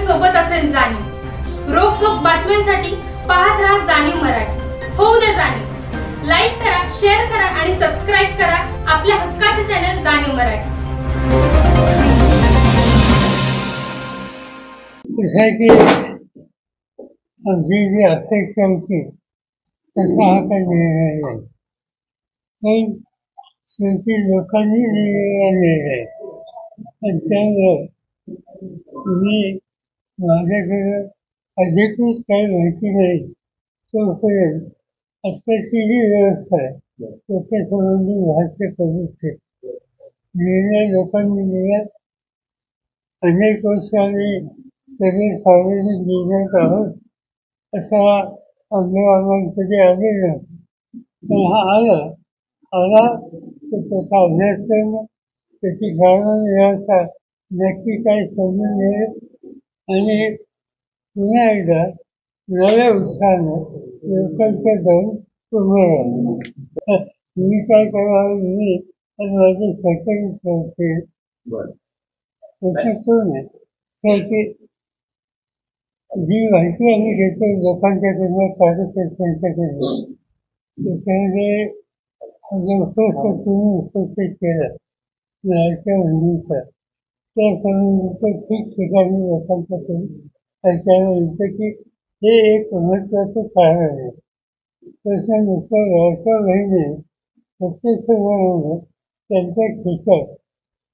सोबत असेल जाणीव। रोखोक बातम्यांसाठी पाहत राहा जाणीव मराठी। होऊ दे जाणीव। लाईक करा, शेअर करा आणि सबस्क्राईब करा आपल्या हक्काचे चॅनल जाणीव मराठी। आमची जी अपेक्षा होती तसा हा काही निर्णय नाही, पण शेवटी लोकांनी निर्णय आहे आणि त्यामुळं मी माझ्याकडे अधिकृत काही माहिती नाही तोपर्यंत आत्ताची जी व्यवस्था आहे त्याच्या संबंधी भाष्य करू इच्छितो। निर्णय लोकांनी दिला, अनेक वर्ष आम्ही सगळे सार्वजनिक निर्णय आहोत असा अनुभव कधी आलेला, पण हा आला तर त्याचा अभ्यास करणं, त्याची कारणं व्यवस्था नक्की काय समजून घेणं आणि पुन्हा एकदा नव्या उत्साहानं लोकांचं जाऊन उभं राहणं। मी काय करावं, मी आणि माझे सहकारी संस्थे कोण आहे जी माहिती आम्ही घेतो लोकांच्याकडनं, कार्यकर्त्यांच्याकडनं, त्याच्यामध्ये तुम्ही उपस्थित केलं लाडक्या बहिणीचा, त्या संबंधीचं ठिकठिकाणी लोकांच्याकडून ऐकायला येतं की हे एक महत्त्वाचं कारण आहे। तसं नुसतं लाडक्या बहिणी प्रत्यक्ष बनवणं त्यांच्या खिशात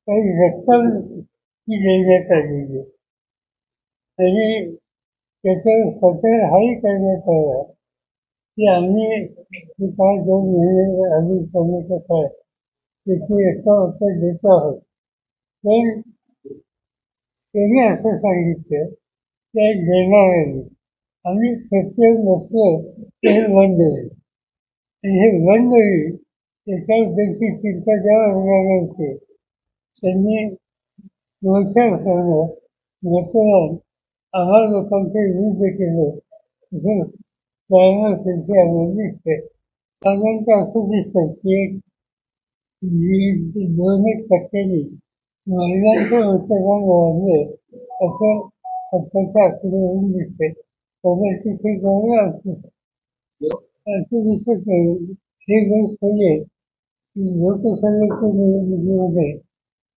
काही रक्कम ही देण्यात आलेली आणि त्याच्यावर प्रचार हाही करण्यात आला की आम्ही काय 2 महिने अधिक करण्याचा काय त्याची रक्कम देत आहोत, पण त्यांनी असं सांगितलं की देणार नाही, आम्ही सत्य नसलो ते हे बंद होईल आणि हे बंद होईल त्याच्यावर त्याची चिंता ज्या वर्गाने होते त्यांनी प्रोत्साहन करणं, मतदान आम्हा लोकांच्या विरुद्ध केलं असं कळणं त्यांची आम्हाला दिसते। साधारणतः असं दिसतं की 2% महिलांचं मतदान वाढलं असं आत्ताच्या आकडेवारीवरून दिसते। त्यामुळे तिथे गौरव असं दिसत नाही। ही गोष्ट आहे की लोकसभेच्या निवडणुकीमध्ये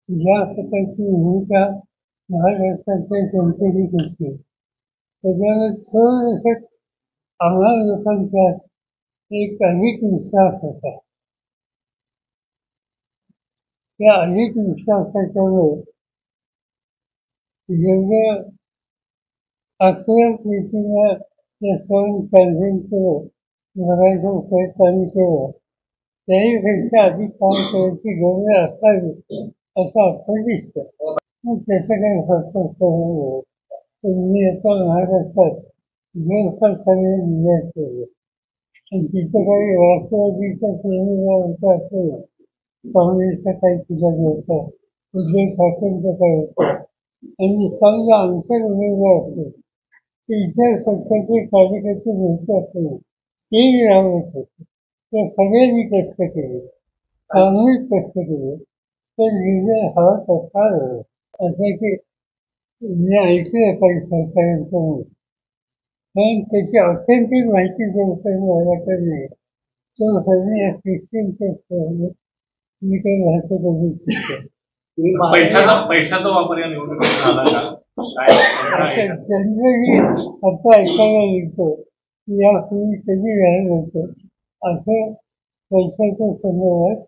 ज्या प्रकारची भूमिका महाराष्ट्राच्या जनतेने घेतली त्याच्यामुळे थोडंसं आम्हाला लोकांचा एक अधिक विश्वास होता। त्या अधिक विश्वासाच्यामुळे जेवढं आक्रमक रीतीनं त्या सण कॅम्पेन केलं, बघायचा प्रयत्न आम्ही केला, त्याहीपेक्षा अधिक काम करायची गरज असावी असं आपण दिसतं। मग त्याचं काही हस्तक्षेप मी आता महाराष्ट्रात जवळपास सगळे जिल्ह्यात केले आणि तिथं काही राष्ट्रवादीचा होता असेल, काँग्रेसचा काही ठिकाणी होता, उद्धव ठाकरेंचा काही होता आणि समजा आमच्या उमेदवार असेल ते इतर पक्षाचे कार्यकर्ते भेटले असेल तेही राहत होते, त्या सगळ्यांनी कष्ट केले, सामूहिक कष्ट केले, तर निर्णय हवा तसा असं की मी ऐकलं काही सहकाऱ्यांचं मत, पण त्याची ऑथेंटिक माहिती जोपर्यंत माझ्याकडे नाही तोपर्यंत या सिस्टीमच्या मी काही भाषा करू इच्छितो। पैशाचा वापर या निवडणुकीत झाला का? जनरली आता ऐकायला येतं की यापूर्वी कधी झालं होतं असं पैशाच्या संदर्भात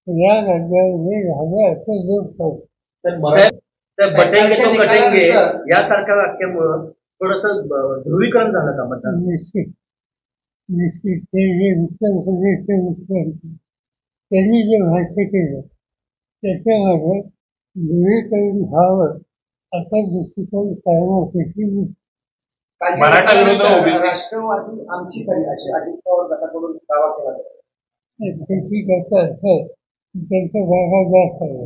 या राज्यामध्ये झालं असं लोक सांगतात। कटेंगे यासारख्या वाक्यामुळं थोडंसं ध्रुवीकरण झालं का मतदान? निश्चित हे जे उत्तर प्रदेशचे मुख्यमंत्री त्यांनी जे भाष्य केलं त्याच्यामध्ये ध्रुवीकरण व्हावं असा दृष्टिकोन कायमसाठी राष्ट्रवादी आमची खरी अशी अजित पवार गटाकडून दावा केला जातो। त्याची त्याचा अर्थ त्यांच्या जागा जास्त आहे,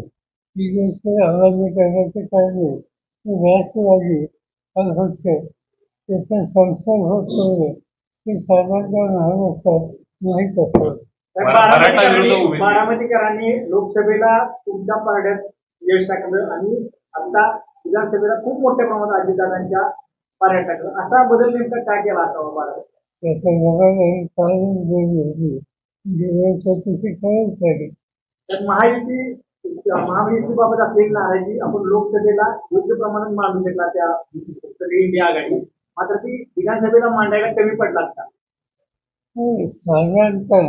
ही गोष्ट अमान्य करण्याचं कारण नाही। राष्ट्रवादी हा फक्त त्याचा संसार होत ठेवलं ते साधारणतः महाराष्ट्रात माहीत असतं। बारामतीकरांनी लोकसभेला तुमच्या पारड्यात यश टाकलं आणि आता विधानसभेला खूप मोठ्या प्रमाणात अजितदादांच्या पाऱ्या टाकलं. असा बदल नेमका काय केला असावा भारत? त्याच्या जगाला कारण वेगवेगळी चौकशी करायच लागेल. तर महायुतीबाबत असलेली नाराजी आपण लोकसभेला योग्य प्रमाणात मांडू शकला त्या सगळी इंडिया आघाडी, मात्र ती विधानसभेला मांडायला कमी पडला का? साधारणतः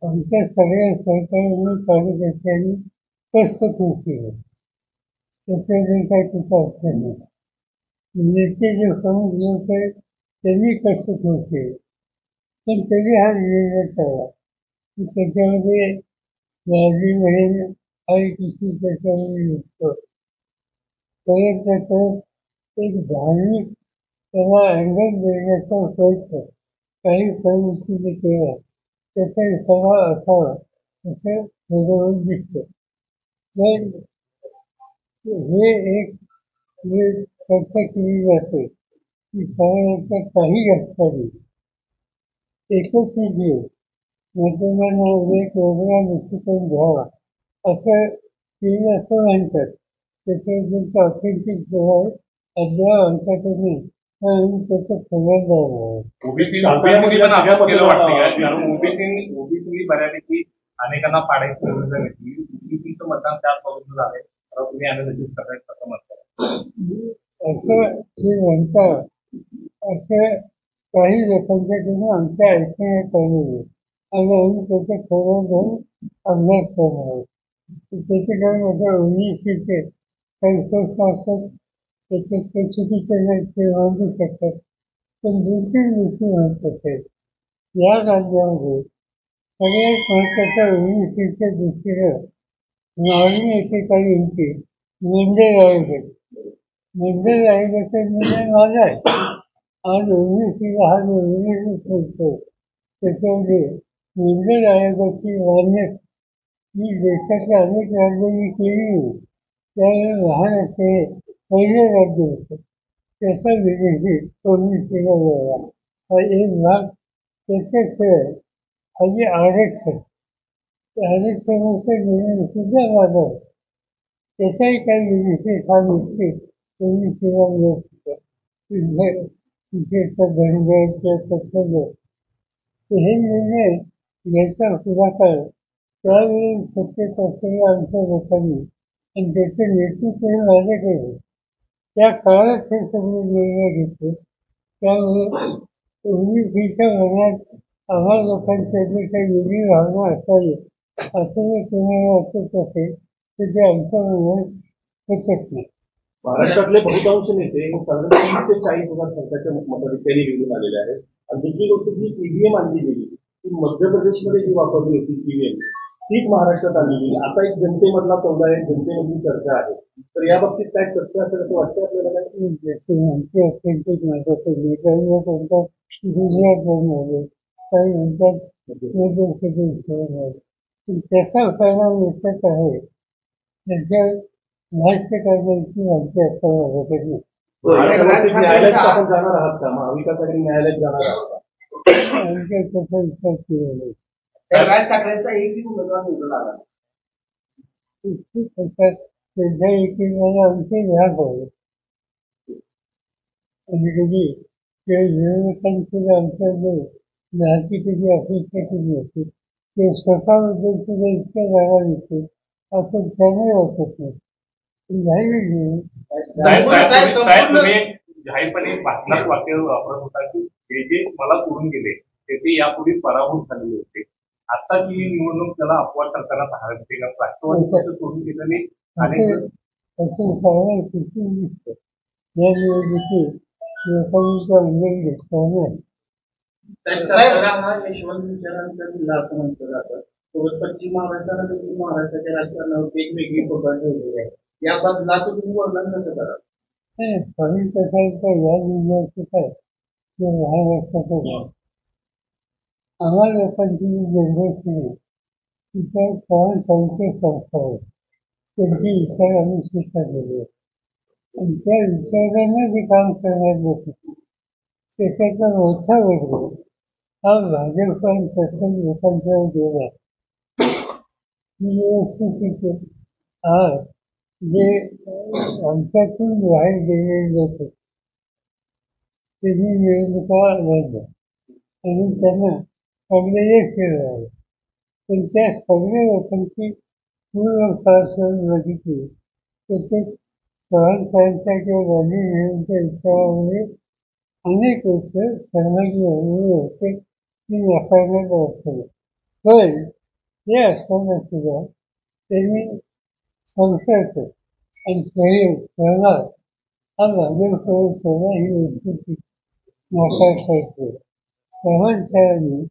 आमच्या सगळ्या सरकारी कार्यकर्त्यांनी कष्ट खूप केलं, त्याच्याने काही कुठं अडचण नाही. नेते जे प्रमुख लोक आहेत त्यांनी कष्ट खूप केले, पण तरी हा निर्णय झाला की त्याच्यामध्ये माझी बहीण आई किती त्याच्यामध्ये निघतो. परत एक धार्मिक त्याला अंगण देण्याचा प्रयत्न काही प्रवृत्तीने केला, त्याचा सभा असावा असं ठरवून दिसतं. पण हे एक चर्चा केली जाते की साधारणतः काही असताना एकच जीव मतदानाला एक वेगळा दृष्टिकोन घ्यावा असं केलं असं म्हणतात. त्याच्याबद्दलचा ऑथेंटिक जो आहे अद्याप आमच्याकडे आणि त्याचं खबरदार आहे. ओबीसीनी पण आघात केलं वाटतं का? कारण ओबीसीनी बऱ्यापैकी अनेकांना पाडायची भूमिका घेतली. ओबीसीचं मतदान त्याच बाजूचं झालंय. तुम्ही अनालिसिस करायचं असं म्हणतात. असं जे म्हणतात असं काही लोकांच्याकडून आमच्या ऐकण्यात आलेलं आणि आम्ही त्याचा खरं जाऊन अभ्यास करणार आहोत. त्याचे काही माझ्या ओबीसीचे काही प्रश्न असतात, त्याच्यात काही चुकीचे ते मांडू शकतात. पण 2-3 गोष्टी महत्त्वाच्या आहेत. या राज्यामध्ये सगळ्यात महत्त्वाच्या ओबीसीच्या दृष्टीनं मागणी एकेकाळी होती मंडळ आयोग. मंडळ आयोगाचा निर्णय माझा आहे. आज ओबीसीला हा निर्णय ठरतो. त्याच्यामध्ये मंडळ आयोगाची मान्यता ही देशातल्या अनेक राज्यांनी केली. त्यावेळी महाराष्ट्र हे पहिले राज्य होतं. त्याचा विदेशी ओबीसीला मिळाला. हा एक भाग. त्याच्याशिवाय हा जे आरक्षण, आरक्षणाचा निर्णय सुद्धा माझा आहे. त्याचाही काही विदेशी हा निश्चित ओबीसीला मिळत होता. विशेषतः धनगर किंवा तत्सम हे निर्णय घ्यायचा पुढाकार त्यावेळी सत्तेत असलेल्या आमच्या लोकांनी आणि त्याचं नेतृत्व हे माझ्याकडे. त्या काळात हे सगळे निर्णय घेतले. त्यामुळे ओबीसीच्या मनात आम्हा लोकांसाठी काही वेगळी भावना असावी असं जर तुम्हाला वाटत असेल तर ते आमच्या मनात बसत नाही. महाराष्ट्रातले बहुतांश नेते साधारण 30 ते 40,000 संख्याच्या मताधिकारी निवडून आलेले आहेत. आणि दुसरी गोष्ट जी ईव्हीएम आणली गेली ती मध्य प्रदेशमध्ये जी वापरली होती ईव्हीएम तीच महाराष्ट्रात आणली गेली. आता एक जनतेमधला सौदा आहे, जनतेमधली चर्चा आहे. तर या बाबतीत काय सत्य असेल असं वाटतं आपल्याला? काय जसे म्हणते अत्यंत माझ्याकडे काही लोक म्हणतात गुजरातवरून आले, काही म्हणतात मध्य प्रदेशवरून आले. पण त्याचा परिणाम एकच आहे, त्याच्या भाष्य करण्याची माहिती असतं माझ्याकडे. न्यायालयात आपण जाणार आहात का? महाविकास आघाडी न्यायालयात जाणार आहात का? आमच्या त्याचा विचार केला नाही. राज ठाकरेंचा एकही उमेदवार निवडून आला. सध्या एकीकडे आमचे व्याप आहे आणि कधी त्या विरोधकांसुद्धा आमच्याकडे जायची कधी अपेक्षा केली होती. ते स्वतःबद्दल सुद्धा इतक्या जागा देते असं त्याने वाटत नाही. तुम्ही जाहीरपणे भाषणात वाक्य वापरत होता की हे जे मला सोडून गेले ते यापूर्वी पराभूत झालेले होते. आताची निवडणूक त्याला अपवाद करताना पाहायला मिळते का? राष्ट्रवादी सोडून गेलेले असं सांगणार किती दिसतं. या निवडणुकीत लोकांचा उल्लेख घेतला नाही. यशवंत विचारांचा जिल्हा असं म्हटलं जातं. पश्चिम महाराष्ट्राला देखील महाराष्ट्राच्या राजकारणावर वेगवेगळी पकड ठेवलेली आहे. या बदलाचं तुम्ही वर्णन कसं कराल? कमी प्रकारचा या जिल्ह्याचं काय ते महाराष्ट्राचं भाव आम्हा लोकांची जी जनरेशन आहे तिच्या फार संख्येत संस्था आहे. त्यांचे विचार आम्ही स्वीकारलेले आहेत आणि त्या विचारांना जे काम करण्यात येतं त्याच्याचा मोठा वर्ग हा भाजप आणि तसं लोकांच्या गेला ही व्यवस्थित आज जे आमच्यातून बाहेर गेलेले लोक त्यांनी निवडणुका लढल्या आणि त्यांना चांगले यश मिळाले. पण त्या सगळ्या लोकांची पूर्ण पार्श्वभूमी बघितली तर ते चव्हाणसाहेबांच्या किंवा गांधी नेहरूंच्या विचारामुळे अनेक वर्ष सहभागी झालेले होते ती नाकारण्यात अडचण. पण हे असताना सुद्धा त्यांनी संपर्क आणि सहयोग सहभाग हा भाजपसोबत ठेवला ही वस्तू नाकारता येते. चव्हाणसाहेबांनी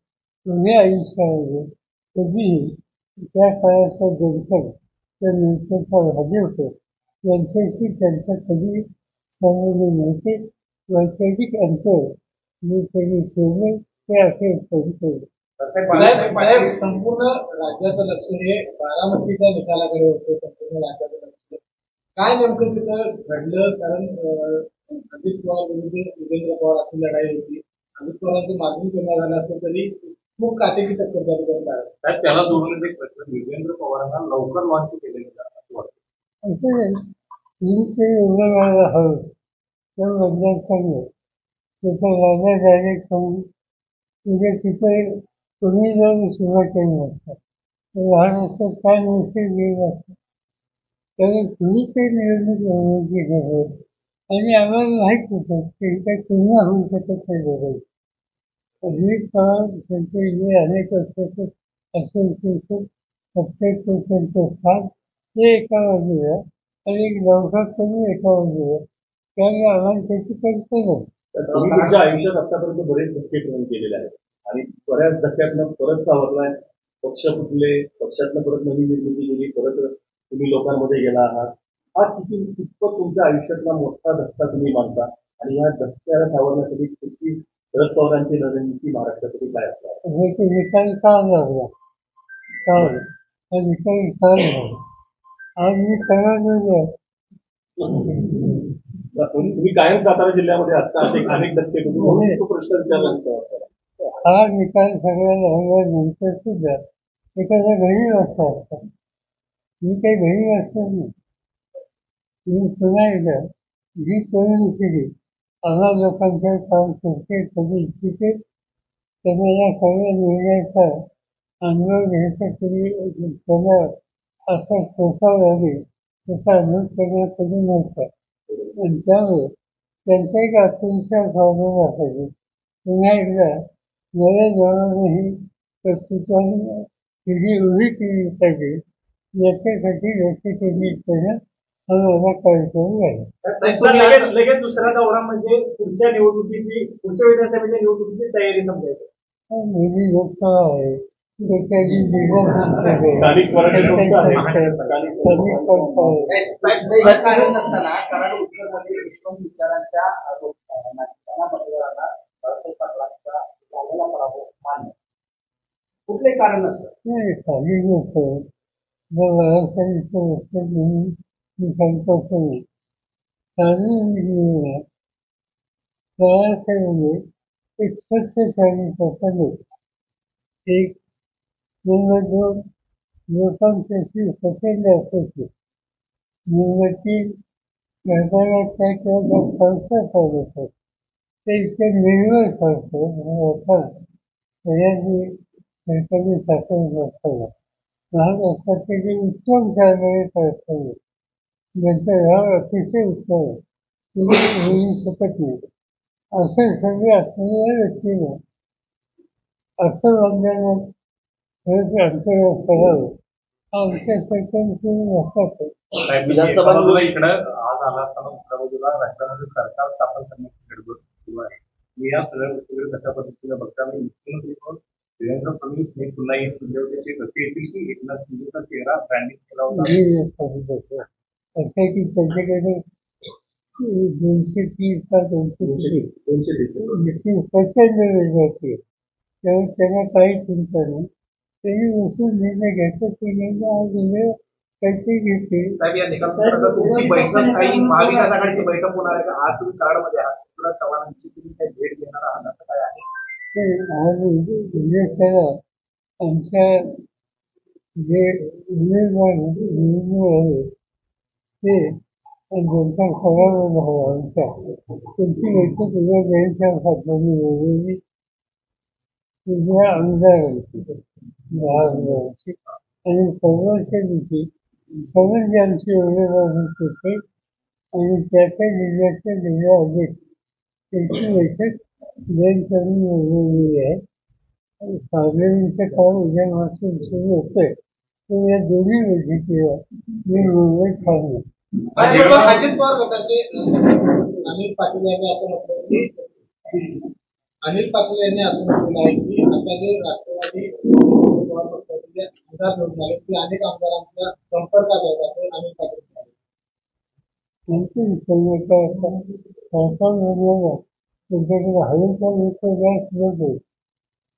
पुढे आयुष्यामध्ये कधीही त्या काळाचा जनसंघ त्या नंतरचा भाजप यांच्याशी त्यांचा कधी संबंध नव्हते. वैचारिक अंतर जे त्यांनी सोडले ते अखेरपर्यंत. संपूर्ण राज्याचं लक्ष हे बारामतीच्या निकालाकडे होतं. संपूर्ण राज्याचं लक्ष काय नेमकं तिथं घडलं? कारण अजित पवार विरुद्ध युगेंद्र पवार अशी लढाई होती. अजित पवारांचं मागणी करण्यात झालं असलं तरी खूप काटेकी टक्कर त्या ठिकाणी लागली. त्याला जोडून एक प्रश्न, युगेंद्र पवारांना लवकर लॉन्च केलेलं असं वाटतं. ते उमेदवाराला हवं तर मतदारसंघ त्याचा राजा डायरेक्ट होऊन म्हणजे तिथे तुम्ही जर सुरुवात केली नसतात तर लहान असतात काय निश्चित गेले असतात. त्यामुळे तुम्ही ते निवडणूक लढवण्याची गरज आणि आम्हाला माहीत होतं की काही तुलना होऊ शकत नाही बरोबर. अजित पवार त्यांचे जे अनेक वर्षाचं असोसिएशन प्रत्येक त्यांचं स्थान ते एका बाजूला आणि एक लवकर कमी एका बाजूला. त्यामुळे आम्हाला त्याची कल्पना. तुम्ही तुमच्या आयुष्यात आतापर्यंत बरेच धक्के सहन केलेले आहेत आणि बऱ्याच धक्क्यातनं परत सावरलाय. पक्ष फुटले, पक्षातनं परत नवी निर्मिती केली, परत तुम्ही लोकांमध्ये गेला आहात. हा कितपत तुमच्या आयुष्यातला मोठा धक्का तुम्ही मानता आणि या धक्क्याला सावरण्यासाठी तुमची शरद पवारांची रणनीती महाराष्ट्रासाठी काय असणार? हे निकाल काल लागला काल हा निकाल काल झाला. आज मी कळवलं तुम्ही कायम सातारा जिल्ह्यामध्ये असता असे अनेक धक्के तुम्ही तो प्रश्न विचारला. हा निकाल सगळ्याला लागल्यानंतर सुद्धा एखाद्या घरी वाजता असतात. मी काही घरी वाचणार नाही. मी पुन्हा एकदा जी तरुण पिढी आम्हा लोकांचं काम करते कधी इच्छिते त्यांना या सगळ्या निर्णयाचा अनुभव घ्यायसाठी त्यांना असा सोसावं लागेल तसा अनुभव त्यांना कधी नव्हता. आणि त्यामुळे त्यांचा एक आत्मविश्वास वाढवला पाहिजे. पुन्हा एकदा नव्या धोरणाने ही प्रस्तुताने पिढी उभी केली पाहिजे. याच्यासाठी लक्ष केंद्रित करणं हा माझा कार्यक्रम आहे. लगेच दुसरा दौरा म्हणजे पुढच्या विधानसभेच्या निवडणुकीची तयारी समजायची. मोदी लोकसभा आहे त्याच्याची स्थानिक स्वराज्य संस्था आहे. कारण नसताना कारण उत्तरमध्ये विश्वम विचारांच्या मतदारांना झालेला पराभव मान्य कुठले कारण नसतं. नाही साधी गोष्ट जर व्यवस्थानिचं लक्षात म्हणून मी सांगतो असं नाही. साधी प्रवासामध्ये एक स्वच्छ शाळी करताना एक नंबर 2 लोकांशी प्रचंड असायचे. नंबर 3 सरकाराच्या किंवा संस्था चालवतात ते इतके निर्भर करतो आता सगळ्यांनी सरकारी शासन नसताना लहान असतात ते जे उत्तम चालणारे करतात ज्यांचा भाव अतिशय उत्तम आहे तुम्ही होऊ शकत नाही. असं सगळे असलेल्या व्यक्तीनं असं वागण्याला खरंच आमचं करावं आमच्या सरकारची नसतात. विधानसभा इकडं आज आला असताना दुसऱ्या बाजूला राज्यामध्ये सरकार स्थापन करण्याची गडबड सुरू आहे. मी या सगळ्या गोष्टीकडे कशा पद्धतीने बघता मी मुख्यमंत्री म्हणून देवेंद्र फडणवीस हे पुन्हा एक तुमच्यावरचे कसे येतील की एकनाथ शिंदेचा चेहरा ब्रँडिंग केला होता. असं की त्यांच्याकडे 230 का 230 प्रचंड वेगळी त्यामुळे त्यांना काही चिंता नाही. त्यांनी बसून निर्णय घ्यायचा ते निर्णय काहीतरी घेतले. साहेब या निकालानंतर तुमची बैठक काही महाविकास आघाडीची बैठक होणार आहे का? आज तुम्ही कराडमध्ये आहात, तुला चव्हाणांची तुम्ही काही भेट घेणार आहात असं काय आहे? आज उद्देशाला आमच्या जे उमेदवार आहे ते ज्यांचा खरा भावांचा त्यांची बैठक उद्या गैरच्या खात्याने बोलवली उद्या आमदारांची 10 आमदारांची आणि परवाच्या दिवशी समज जे आमचे उमेदवार होते आणि त्या जिल्ह्यातल्या जिल्हा अध्यक्ष त्यांची बैठक जैनसरनी बोलवलेली आहे. पार्लमेंटचं काम उद्यापासून सुरू होतंय तर या दोन्ही बैठकीला मी मुंबईत थांबलो. अजित पवार गटाचे अनिल पाटील यांनी असं म्हटलं की अनिल पाटील यांनी असं म्हटलेलं आहे की आता जे राष्ट्रवादी पवार पक्षाचे जे आमदार निवडून आले ते अनेक आमदारांच्या संपर्कात आहेत असं अनिल पाटील म्हणाले. आणखी सरकार बोललेला त्यांच्याकडे हवेचा लोक जास्त होते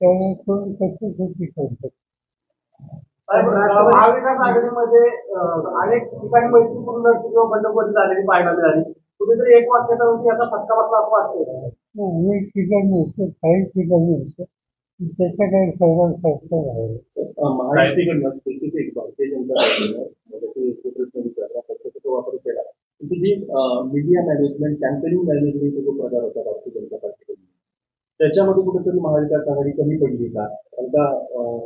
त्यामुळे कोण कसं शेती करतात. महाविकास आघाडीमध्ये अनेक ठिकाणी मैत्रीपूर्ण किंवा बंडखोरी झालेली पाहायला मिळाली. कुठेतरी एक वाक्याचा याचा फटका बसला असं वाटतं. अनेक ठिकाणी असतं काही ठिकाणी असतं त्याचा काही फरक पडतो आहे. महायुतीकडनं स्पेसिफिक भारतीय जनता पक्षाचा वापर केला. जी मीडिया मॅनेजमेंट कॅम्पेनिंग मॅनेजमेंटचा जो प्रकार होता भारतीय जनता पार्टीकडून त्याच्यामध्ये कुठेतरी महाविकास आघाडी कमी पडली का? कारण का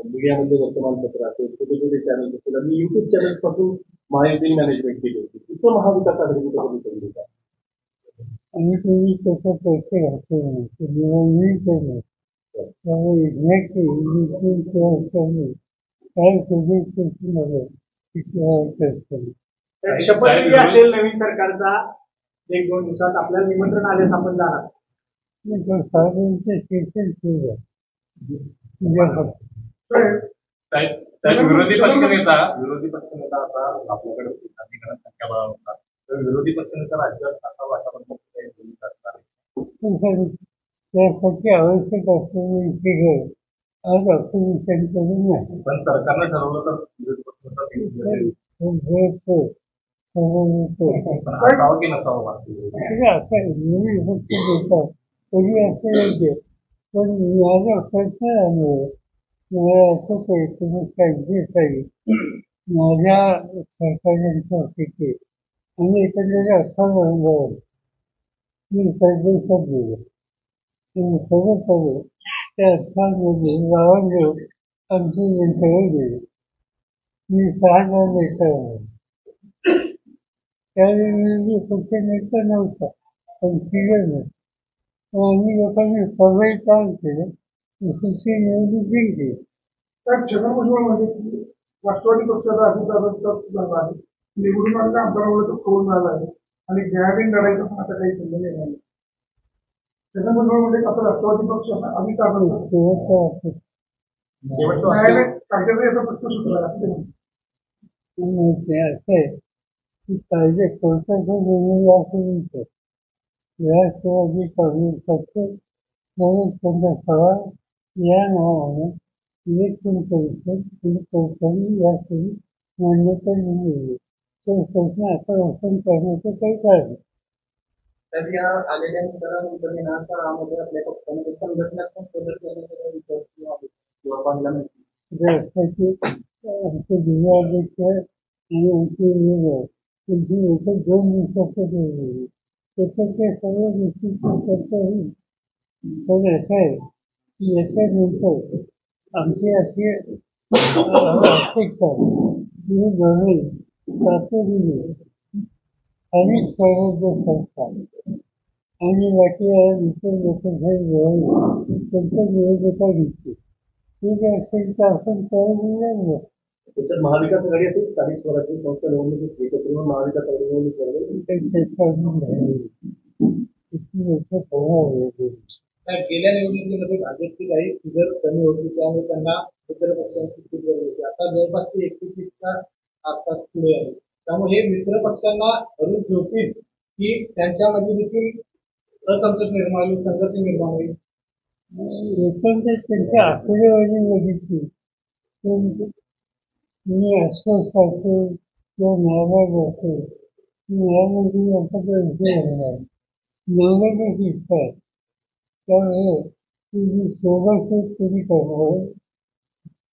मीडियामध्ये वर्तमानपत्र असेल छोटे छोटे चॅनल्स असतील आणि युट्यूब चॅनल्स पासून महायुती मॅनेजमेंट केली होती तिथं महाविकास आघाडी कुठे कमी पडली का? आणि तुम्ही त्याचा पैसे घातले नाही केलं त्यामुळे विज्ञाची काय प्रोजेक्टमध्ये शपथविधी असेल नवीन सरकारचा 1-2 दिवसात आपल्याला निमंत्रण आले आपण जाणार. विरोधी पक्षनेता आता आपल्याकडे समीकरण संख्याबळ होता तर विरोधी पक्षनेता राज्यात आता वाटाघाटी त्यासाठी आवश्यक असलेली फिगर आज आपण विचार करून नाही. पण सरकारनं ठरवलं तर विरोधी पक्षनेता असावं की नसावं कधी असं योग्य पण माझा प्रश्न आहे मला असं काही 1980 साली माझ्या सरकारच्या तिथे आणि एकंदरीत 18 नोव्हेंबरवर मी परदेशात गेलो आणि खरंच चालू त्या 18मध्ये गावांजवळ आमची जनसभा गेली. मी 6 जण लेकर त्यावेळी फक्त नेता नव्हता पण फिगर नव्हतं. आम्ही लोकांनी सवय काम केलं दुसरी निवडणूक जिंकली. त्या जनमत राष्ट्रवादी पक्षाचा झाला आहे निवडून आलेल्या आमदारामुळे तो फोन झाला आहे आणि गॅबिन लढायचा पण आता काही संबंध नाही. जनमत आता राष्ट्रवादी पक्ष आम्ही याचा प्रश्न सुटला असं आहे की पाहिजे कोणत्या असं राष्ट्रवादी काँग्रेस पक्ष नवीन सभा या नावाने इलेक्शन परिषद यासाठी मान्यता दिली. तो प्रश्न आता ओपन करण्याचं काही कारण तर या आलेल्या निकालानंतर काळामध्ये आपल्या पक्षामध्ये संघटनात्मक बदल करण्याचा विचार किंवा पाहायला मिळते. त्यासाठी आमचे जिल्हाध्यक्ष आणि आमचे उमेदवार त्यांची बैठक 2 दिवसाचं ठेवलेली त्याच्यात त्या सर्व गोष्टीची चर्चा होईल. पण असं आहे की याच्यानंतर आमची अशी अपेक्षा की दोन्ही तातडीने अनेक स्वराज्य संस्था आणि बाकी इतर लोकांच्या त्यांच्या विरोधता दिसते ठीक असेल तर आपण करून त्याच्यात महाविकास आघाडी असेल स्थानिक स्वराज्य संस्था निवडणूक एकत्र महाविकास आघाडी गेल्या निवडणुकीमध्ये भाजपची काही फिगर कमी होती त्यामुळे त्यांना मित्र पक्षांची तिकीट गरज होती. आता जवळपास ते 31च्या आसपास पुढे आले त्यामुळे हे मित्र पक्षांना धरून ठेवतील की त्यांच्यामध्ये देखील असंतोष निर्माण होईल संघर्ष निर्माण होईल. एकंदर त्यांच्या आकडेवारी बघितली मी अस्वस्थ असेल किंवा नाराज असेल न्यायालयामध्ये यांच्याकडे विषय होणार नावाने दिसतात त्यामुळे ती शोधाशोध कधी करणार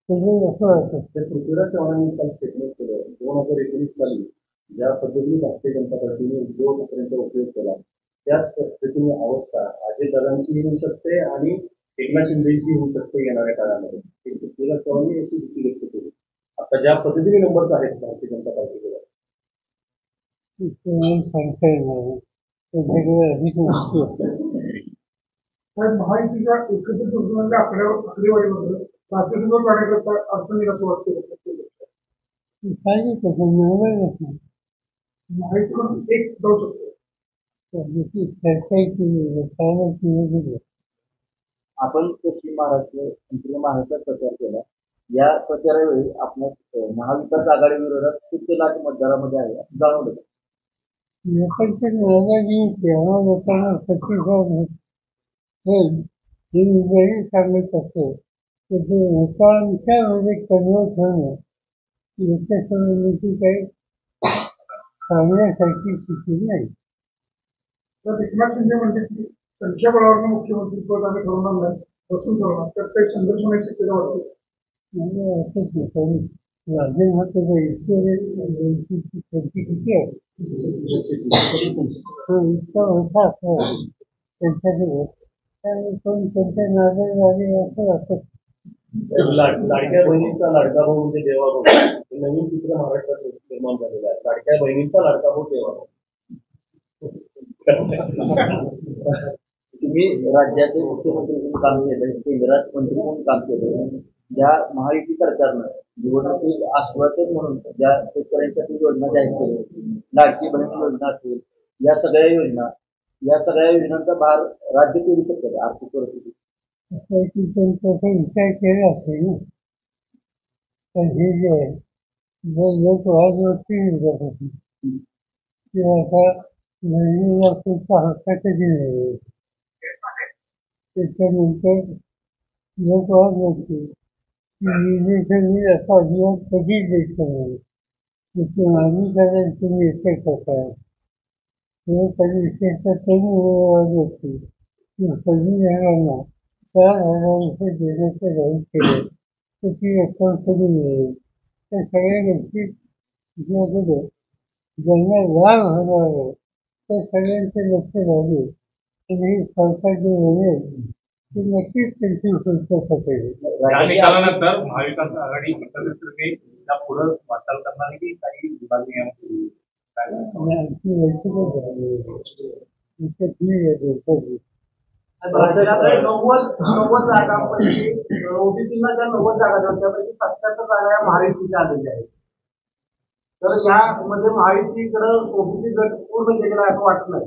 त्याचे असं वाटतं. पृथ्वीराज चव्हाणांनी काल स्टेटमेंट केलं 2019 साली ज्या पद्धतीने भारतीय जनता पार्टीने उद्धव ठाकरेंचा उपयोग केला त्याच पद्धतीने अवस्था अजितदादांची होऊ शकते आणि एकनाथ शिंदेची होऊ शकते येणाऱ्या काळामध्ये. पृथ्वीराज चव्हाणांनी अशी भीती व्यक्त केली. आता ज्या पद्धतीने नंबर्स आहेत भारतीय जनता पार्टीकडे सांगता येणार वेगवेगळे अधिक उंची होतात. महायुतीच्या एकत्रित योजनांच्या आकडेवारीबद्दल राष्ट्रीय लढण्याकरता अडचणीला सुरुवात केली. सांगितलं पण मिळवायलाच नाही. महायुतीकडून एक जाऊ शकतो. चर्चा केली केली. आपण पश्चिम महाराष्ट्र संपूर्ण महाराष्ट्रात प्रचार केला. या प्रचारावेळी आपण महाविकास आघाडी विरोधात खूप लाट मतदारामध्ये आहे जाणवलं. लोकांच्या नाराजी तेव्हा लोकांना प्रतिसाद हे जरी सांगत असेल तर ते मतांच्यामध्ये कन्वर्ट होणं याच्यासंबंधीची काही सांगण्यासारखी स्थिती नाही. तर एकनाथ शिंदे म्हणजे की संख्याबळावर मुख्यमंत्री पद आम्ही ठरवणार नाही बसून ठरवणार तर काही संघर्ष होण्याची शक्यता वाटते. असंच नाही पण माझे मत किती आहे इतका मोठा असं त्यांच्याकडे कोण त्यांच्या नावे झाले असं वाटत. लाडक्या बहिणींचा लाडका भाऊ म्हणजे देवाभाऊ हे नवीन चित्र महाराष्ट्रात निर्माण झालेलं आहे. लाडक्या बहिणींचा लाडका भाऊ देवाभाऊ. तुम्ही राज्याचे मुख्यमंत्री म्हणून काम केलं, केंद्रात मंत्री म्हणून काम केलं. ज्या महायुती सरकारनं निवडणुकीत आश्वासन म्हणून ज्या शेतकऱ्यांसाठी योजना जाहीर केली, लाडकी बहीण योजना असेल, या सगळ्या योजनांचा भार राज्य करू शकतात आर्थिक परिस्थिती. त्यांचा विचार केला असेल ना तर हे जे आहे जर लोक वाजवरती होती किंवा आता महिलेला पुढचा हक्का कधी नाही त्याच्यानंतर लोक वाजवते निर्देशांनी असा अभियान कधीच द्यायचं नाही. त्याची मागणी करायला तुम्ही येते करता किंवा कधी विशेषतः तरुण वाजवते किंवा कधी जणांना 4,000 रुपये देण्याचं जाहीर केलं तर ती रक्कम कधी मिळेल. त्या सगळ्या गोष्टी ज्याकडे ज्यांना लाभ होणार आहे त्या सगळ्यांचे लक्ष लागेल आणि सरकार जे मिळेल ते नक्कीच त्यांची पूर्तता करेल. या निकालानंतर महाविकास आघाडी एकत्रितपणे पुढे वाटचाल करणार की काही विभागीय आमची बैठकच झाली राज्यात 90 जागांपैकी ओबीसीला ज्या 90 जागा आहेत त्यापैकी 77 जागा या महायुतीच्या आलेल्या आहेत. तर यामध्ये महायुतीकडे ओबीसी गट पूर्ण केलेला आहे असं वाटत नाही.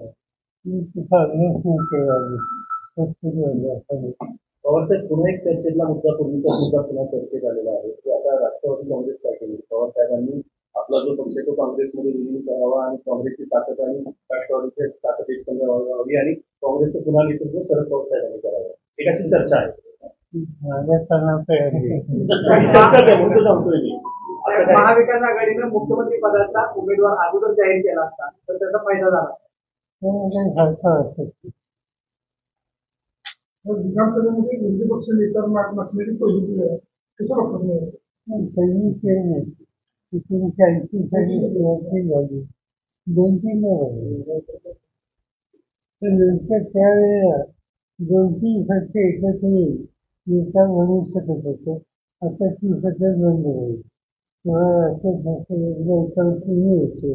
पवारसाहेब पुन्हा एक चर्चेतला मुद्दा पूर्वीचा मुद्दा पुन्हा चर्चेत आलेला आहे की आता राष्ट्रवादी काँग्रेस पार्टी पवारसाहेबांनी आपला जो पक्ष तो काँग्रेसमध्ये विलीन करावा आणि काँग्रेसची ताकद आणि राष्ट्रवादीची ताकद एक संघ व्हावी आणि काँग्रेसचं पुन्हा नेतृत्व शरद पवार साहेबांनी करावं एक अशी चर्चा आहे. चर्चा म्हणतो सांगतोय मी. महाविकास आघाडीने मुख्यमंत्री पदाचा उमेदवार अगोदर जाहीर केला असता तर त्याचा फायदा झाला. विधानसभेमध्ये विरोधी पक्ष नेता नसलेली पहिली वेळ कसं बघतात? पहिली खेळ नाही 1980 साली सुरुवात झाली 2-3 नंतर त्यावेळेला 2-3 पक्ष एकत्र येईल नेता बनवू शकत होते. आता ती पद्धत बंद होईल तेव्हा असं एकत्र होते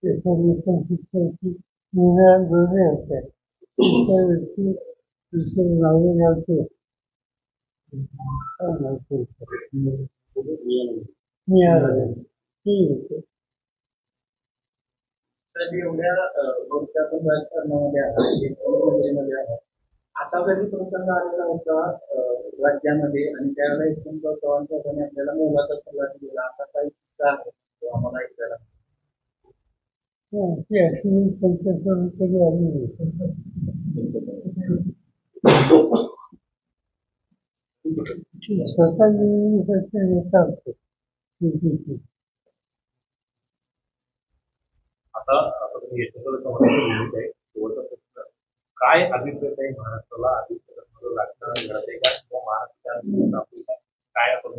त्याच्यानंतर शिक्षणाची निराळ जोडले होत्या त्या व्यक्ती मागे जातो एवढ्या आपण राजकारणामध्ये आहे असा कधी प्रसंग आलेला होता राज्यामध्ये आणि त्यावेळेला यशवंतराव चव्हाण साहेबांनी आपल्याला मोलाचा सल्ला दिला असा काही किस्सा आहे तो आम्हाला ऐकायला स्वतः नेता होते. आता आपण यशवंतराव चव्हाण आहे शेवटचा प्रश्न काय अभिप्राय आहे महाराष्ट्राला अधिक राजकारण घडत आहे का किंवा महाराष्ट्रात काय आपण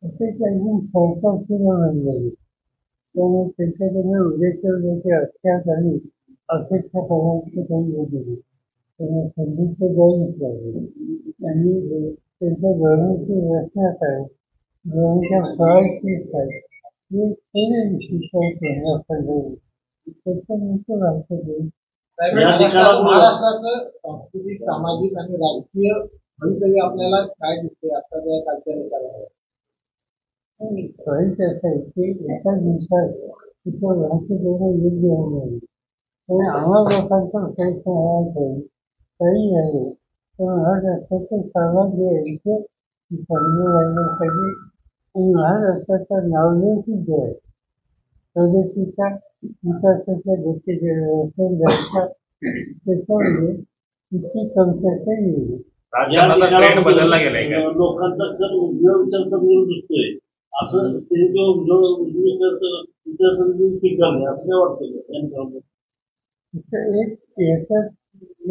असे काही सरकार सुरू झालेली त्यामुळे त्यांच्याकडनं उद्याच्या उद्याची अख्यात आणि अपेक्षा करण्याची काही योग्य नाही. त्यांना संधीचं द्यावीच लागेल आणि त्यांच्या गव्हर्नन्सची व्यवस्था काय, गव्हर्नमेंटच्या प्रायोरिटीज काय, हे सगळे विशिष्ट त्याच्यानंतर राहतं ते. महाराष्ट्राचं सांस्कृतिक, सामाजिक आणि राजकीय भवितव्य आपल्याला काय दिसते आताच्या कालच्या निकालावर? पॉईंट असं आहे की एका दिवसात तिथं वाहतूक येणं योग्य होणार नाही. पण आम्हा लोकांचा प्रयत्न व्हायला पाहिजे काही आहे तर महाराष्ट्राचं सामान्य यांचं चांगलं राहण्यासाठी आणि महाराष्ट्राचा नावलौकिक जो आहे प्रगतीच्या विकासाच्या गतीच्या त्याच्यामध्ये किती कमतरता येईल. राजकारणाचा ट्रेंड बदलला गेलाय का? लोकांचा जर उजव्या विचारसरणीवर दिसतोय असं ते विचारसरणी स्वीकारणे असं काय वाटतं? एक याच्यात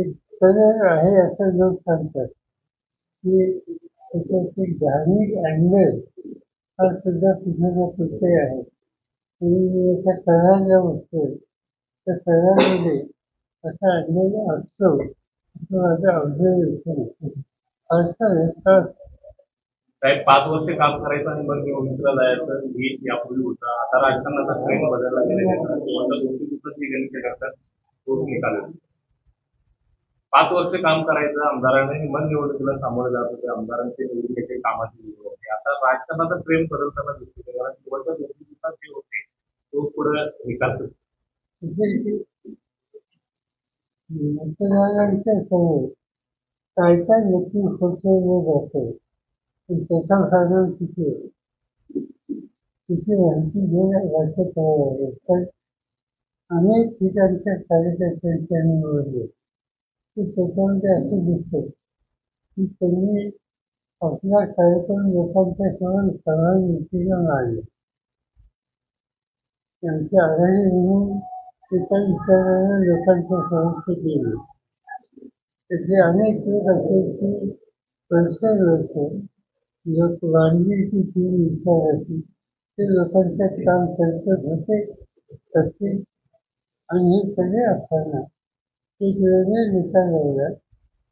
एक कलर आहे असं लोक सांगतात की त्याच्यात एक धार्मिक अँगल हा सुद्धा कुठे ना कुठे आहे. आणि याच्या कलाला बघतोय त्या कलामध्ये असा अँगल असतो असं माझं ऑब्झर्वेशन असं. साहेब 5 वर्ष काम करायचं आणि मग निवडणुकीला जायचं ही यापूर्वी होता. आता राजकारणाचा ट्रेंड बदलला गेलेला गणित करतात तो निकाल 5 वर्ष काम करायचं आमदारांनी मग निवडणुकीला सामोरं जात होते. आमदारांचे निवडणुकीचे कामाची होते. आता राजकारणाचा ट्रेंड बदलताना दिसतो. शेवटच्या 2 दिवसात जे होते तो पुढे निकाल मतदारांच्या समोर काय काय नक्की होतं जातं त्याचा साधारण किती माहिती घेणं वाटत आहे. पण अनेक ठिकाणच्या कार्यकर्त्यांच्या निवडले की त्याच्यामध्ये असं दिसतं की त्यांनी आपला कार्यक्रम लोकांच्या समोर सहानुभूतीला मांडले. त्यांची आघाडी म्हणून एका विचारानं लोकांच्या समोर ते केले. त्याचे अनेक लोक असे की वर्ष लोक वाढलीची ती विचाराची ते लोकांच्या काम करत होते करते आणि हे सगळे असताना एक वेगळे निकाल लागला.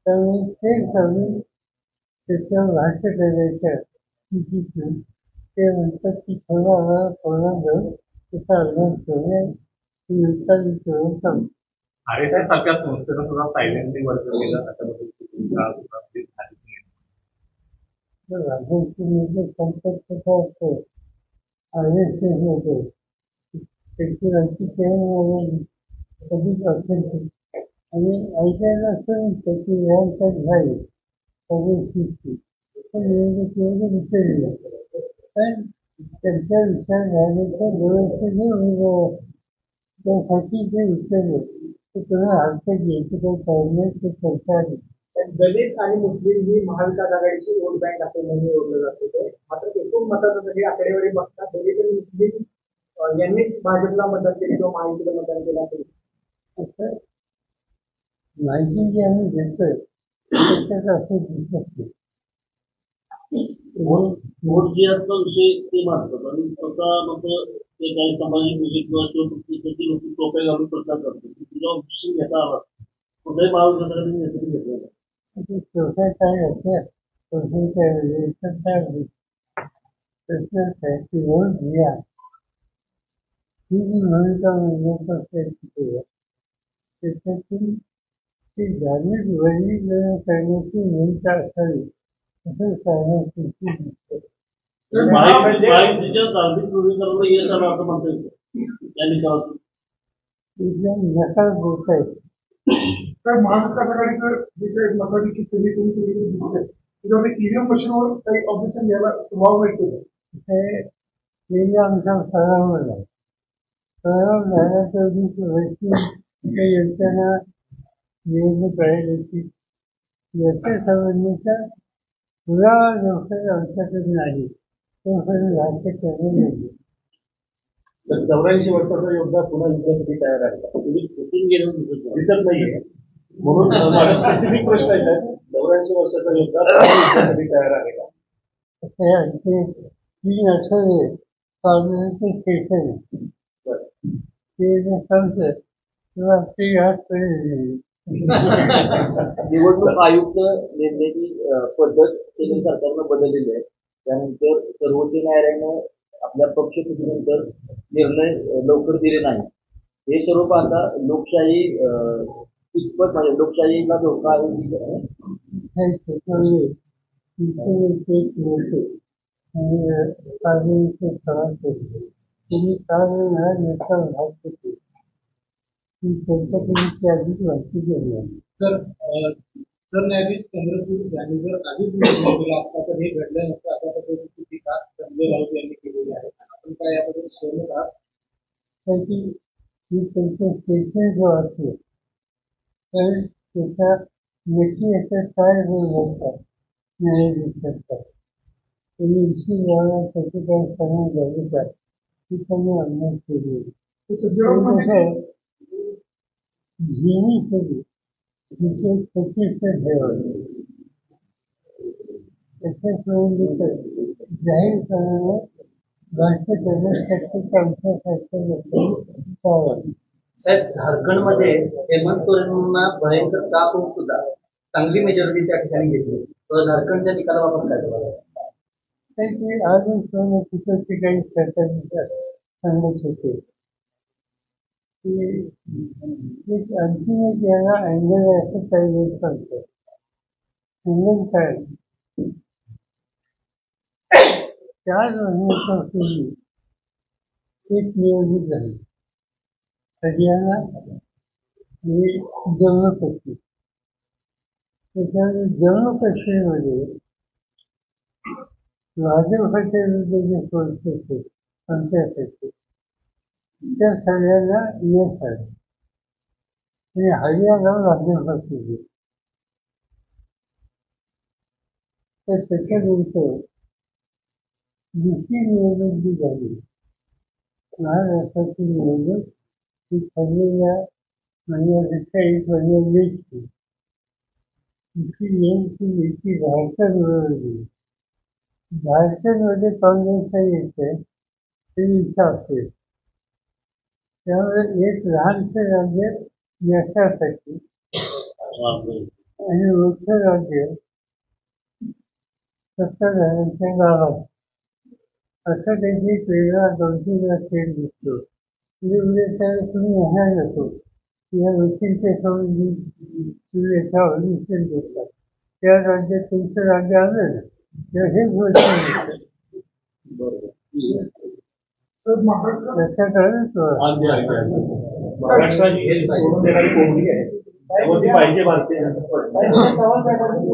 त्यामुळे ते घालून त्याच्यावर भाष्य करायच्या स्थितीतून ते म्हणतात की थोडा वेळा कोणा जाऊन त्याचा अभ्यास करूया निकाल करून सांगतो. RSS सारख्या संस्थेनं सुद्धा सायलेंटली वर्क केलं राजकीय संकट कसा असतो RSS होते त्याची राजकीय कधीच असेल आणि ऐकायला असं त्याची व्यायाम झाली सगळी शिस्ती पण निवडणुकीमध्ये विचारली पण त्यांच्या विचार झाल्याच्या डोळ्याचं त्यासाठी जे विचारले ते तुला हरकत घ्यायची काही पाहिजे ते सरकार. दलित आणि मुस्लिम ही महाविकास आघाडीची वोट बँक असे म्हणून ओळखलं जात होते. मात्र एकूण मताचा जरी आकडेवारी बघता दलित आणि मुस्लिम यांनीच भाजपला मतदान केले किंवा महायुतीला मतदान केलं असेल. माहिती जी आम्ही घेतोय त्याच्यात असं दिसत नाही. वोट जिहादचा विषय ते मानतात आणि स्वतः मग ते काही सामाजिक विषय किंवा टोप्या घालून प्रचार करतात. तुझ्या ऑप्शन घेता आला कुठल्याही महाविकासासाठी नेतृत्व घेतलं चौथ्या काय असते चौथ्याच्या प्रश्न आहे की वोट जिहा ही जी भूमिका प्रयत्न केला त्याच्यातून ती धार्मिक वर्गीकरण करण्याची भूमिका असावी असं सांगण्याची दिसते. महायुतीच्या धार्मिक ध्रुवीकरणाला यश आलं असं म्हणता येतं या निकालातून. एकदम नकार बोलत आहेत. तर महाविकास आघाडीकडे जे काही मताची सगळी दिसते त्याच्यामध्ये ईव्हीएम मशीनवर काही ऑब्जेक्शन घ्यायला वाव मिळतो. ते आमचा सराव झाला. सराव झाल्याच्या वर्षी यंत्रणा निवडणूक आयोगाची याच्या संबंधीचा पुरावा लवकर आमच्याकडे नाही तोपर्यंत भाष्य करणे नाही. तर 84 वर्षाचा योद्धा पुन्हा युद्धासाठी तयार आहे. तुम्ही कुठून गेलो दिसत नाहीये म्हणून माझा स्पेसिफिक प्रश्न आहे 84 वर्षाचा योद्धा युद्धासाठी तयार आहे का? ते 3 आठवडे पावसाळ्याचे सेशन ते जे सांगतं तेव्हा ते हात निवडणूक आयुक्त नेमण्याची पद्धत केंद्र सरकारनं बदललेली आहे. त्यानंतर सर्वोच्च न्यायालयानं आपल्या पक्षफुटीनंतर निर्णय लवकर दिले नाही. हे सर्व पाहता लोकशाही कितपत म्हणजे लोकशाहीला धोका आहे हे त्याच्यामुळे एक मोठे आणि कायद्याचे सवाल केले तुम्ही कायदा नेता भाग घेतली की त्यांच्याकडे ती अधिक माहिती घेऊन सरन्यायाधीश चंद्रचूड यांनी जर आधीच निर्णय दिला असता तर हे घडलं नसतं अशा पद्धतीची टीका संजय राऊत यांनी केलेली आहे. आपण काय याबद्दल सहमत आहात? त्याची ही त्यांचं स्टेटमेंट जो असतो तर त्याचा नक्की याच्यात काय रोल असतात न्यायाधीश असतात त्यांनी विषय लावला त्याची काय सांगून घ्यावी का ती त्यांनी अभ्यास केली जीवी सगळी विषय प्रतिष्ठा ठेवावी त्याच्यापर्यंत जाहीरपणाने भाष्य करण्यासाठी आमच्यासारख्या लोकांनी साहेब झारखंडमध्ये हेमंत सोरेनना भयंकर ताप होऊन सुद्धा चांगली मेजॉरिटी त्या ठिकाणी घेतली तर झारखंडच्या निकालाबाबत काय तुम्हाला ते अजून तिकडचे काही सरकार सांगत होते की आणखीन एक याला अँगल आहे असं काही लोक सांगतात अँगल काय 4 महिन्यापूर्वी एक निवडणूक झाली हरियाणा ही जम्मू काश्मीर त्याच्यामध्ये जम्मू काश्मीरमध्ये भाजपच्या विरुद्ध जे फोर्स होते आमच्यासाठी त्या सगळ्यांना यश आलं आणि हरियाणा भाजपची तर त्याच्यानंतर दुसरी निवडणूक जी झाली महाराष्ट्राची निवडणूक ही ठरलेल्या महिन्यापेक्षा 1 महिना लेट झाली तिची नेमकी झारखंडमध्ये झारखंडमध्ये काँग्रेसचा येते ते असेल त्यामुळे एक लहानसं राज्य यशासाठी आणि मोठं राज्य सत्ताधाऱ्यांच्या गावात असं त्यांची एक वेगळा 2-3 खेळ दिसतो म्हणजे उद्या त्याला तुम्ही म्हणायला नको या गोष्टींच्या समोर तुम्ही याच्यावर निश्चित घेतला त्या राज्यात तुमचं राज्य आलं ना तेव्हा हेच गोष्ट महाराष्ट्राची हे सोडून देणारी कोंबडी आहे त्यामुळे ती पाहिजे भारतीय जनता पार्टी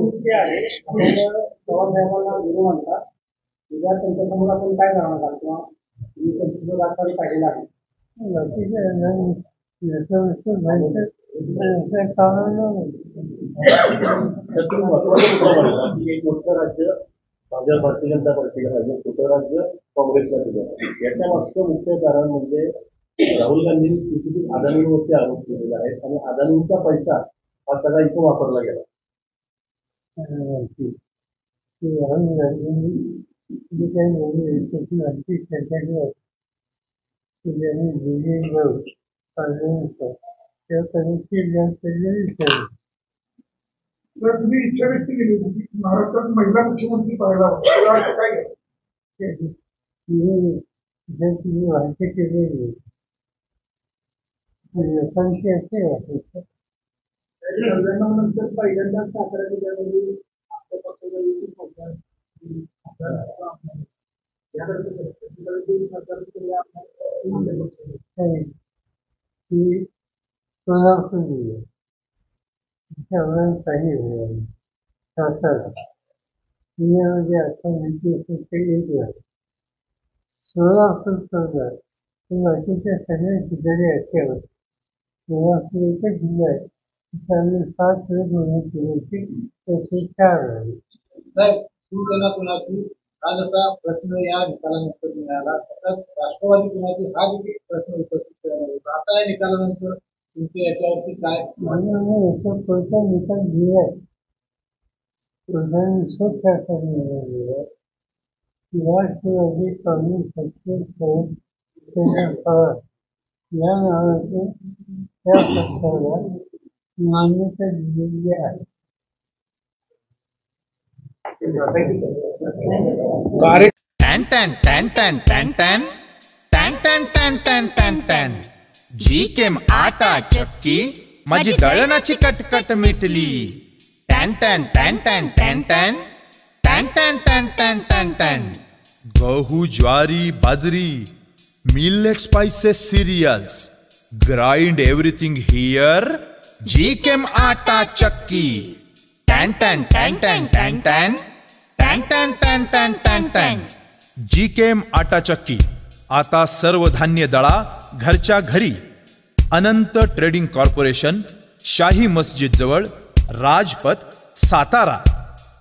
उद्या त्यांच्यासमोर आपण काय करणार आहात किंवा राजकारण पाहिलेलं आहे एक मोठं राज्य माझ्या भारतीय जनता पार्टीला पाहिजे छोटं राज्य काँग्रेसला दिलं याच्या मागचं मुख्य कारण म्हणजे राहुल गांधींनी स्थितीत अदानींवरती आरोप केलेला आहे आणि अदानींचा पैसा हा सगळा इथं वापरला गेला राहुल गांधींनी जे काही बोलले त्याची आणखी चर्चा ज्यांनी दिल्ली काँग्रेसचं तेव्हा कदाचित जास्त विचारलं तर तुम्ही इच्छा व्यक्त केली होती की महाराष्ट्रात महिला मुख्यमंत्री पाहायला हवा असं काय जर तुम्ही वाक्य केलेली लोकांची असे वाटायचं नंतर पहिल्यांदाच सातारा जिल्ह्यामध्ये आपल्या पक्षाचा सोलापूर जिल्हा त्यामुळे काही सातारा जिल्ह्यामध्ये आता एक झालं सोलापूर सोडलं बाकीच्या सगळ्या जिल्ह्याने असल्यावर सोलापूर एकच जिल्हा आहे त्यामुळे 7 वेळ होण्याची केली होती त्याचे 4 झाले शिवसेना कुणाची हा जसा प्रश्न या निकालानंतर मिळाला तसाच राष्ट्रवादी कुणाची हा देखील प्रश्न उपस्थित होता आता या निकालानंतर तुमच्या याच्यावरती काय याचा कोणता निकाल दिलाय प्रधान सरकारने दिलाय राष्ट्रवादी काँग्रेस पक्ष शरद पवार या नावाचे त्या पक्षाला मान्यता दिलेली आहे. टॅन टॅन टॅन टॅन टॅन टॅन टॅन टॅन टॅन टॅन टॅन टॅन जी केम आटा चक्की माझी दळणाची कटकट मिटली. टॅन टॅन टॅन टॅन टॅन टॅन टॅन टॅन टॅन टॅन टॅन टॅन गहू ज्वारी बाजरी millet spices cereals grind everything here जी केम आटा चक्की. टॅन टॅन टॅन टॅन टॅन टॅन टॅन टॅन टॅन टॅन टॅन टॅन जी केम आटा चक्की. आता सर्व धान्य दळा घरच्या घरी. अनंत ट्रेडिंग कॉर्पोरेशन, शाही मस्जिद जवळ, राजपथ, सातारा.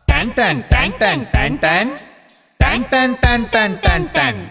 टॅन टॅन टॅन टॅन टॅन टॅन टॅन टॅन टॅन टॅन टॅन टॅन